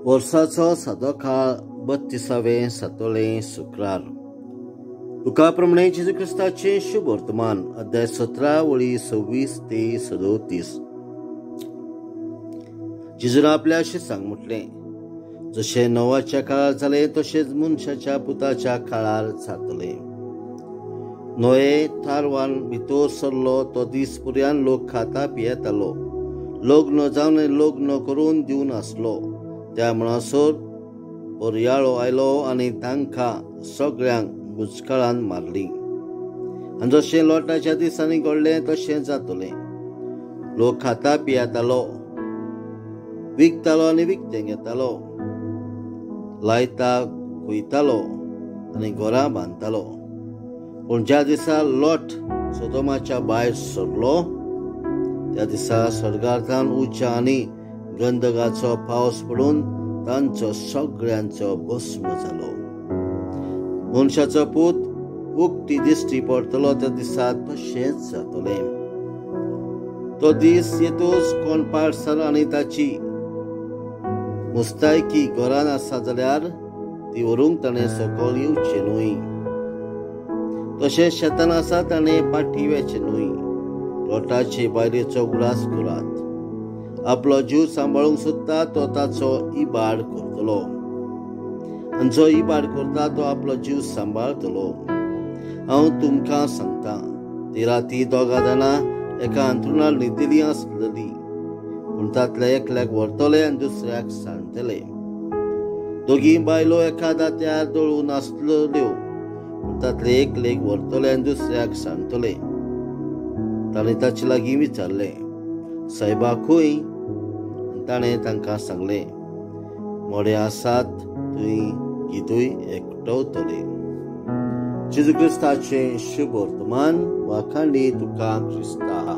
वर्साचो सादो काळ 32वें सातोलें शुक्रार. तुका प्रमाणे जेजू क्रिस्ताचे शुभ वर्तमान अध्याय 17 वळी 26 ते 37. जेजून आपल्या शिसांक म्हटले, जशें नोवाच्या काळार जाले तशेंच मनशाच्या पुताच्या काळार जातले. नोये थारवान भितर सरलो तो दीस पुर्यान लोक खाता पियेतालो. लग्न जावन लग्न करून दिवन आसलो. त्या म्हणसर पर्याळो आयलो आनी तांकां सगळ्यांक बुचकाळान मारली. आनी जशें लोटाच्या दिसांनी घडलें तशें जातलें. लोक खाता पियेतालो, विकतालो आनी विकतें घेतालो, लायता खुयतालो आनी घरां बांदतालो. पूण ज्या दिसा लोट सोदोमाच्या भायर सरलो त्या दिसा स्वर्गांतल्यान उज्या आनी गंधकाचो पावस पडून तांचो सगळ्यांचो भस्म जालो. मनशाचो पूत उक्ती दिश्टी पडटलो त्या दिसा तशेंच जातलें. तो दीस येतूच कोण पाडसर आनी ताची मुस्तायकी घरान आसा जाल्यार ती व्हरूंक ताणें सकयल येवचें न्हय. तशेंच शेतान आसा ताणें पाठी वेचें न्हय. लोटाचे बायलेचो उगडास करात. आपलो जीव सांबाळूंक सोदता तो ताचो इबाड करतलो, आनी जो इबाड करता तो आपलो जीव सांबाळतलो. हांव तुमकां सांगता, ती राती दोगा जाणां एका अंथरुणार न्हिदिल्लीं आसतलीं, पूण तांतले एकल्याक व्हरतले आनी दुसऱ्याक सांडटले. दोगी बायलो एका दात्यार दळून आसतल्यो, पूण तांतले एकलेक व्हरतले आनी दुसऱ्याक सांडटले. ताणें ताचे लागीं विचारलें, सायबा खंय? ताणें तांकां सांगलें, मोडे आसात थंय कितूय एकटवतले. जेजू क्रिस्ताचें शुभ वर्तमान. वाखाणी तुका क्रिस्ता.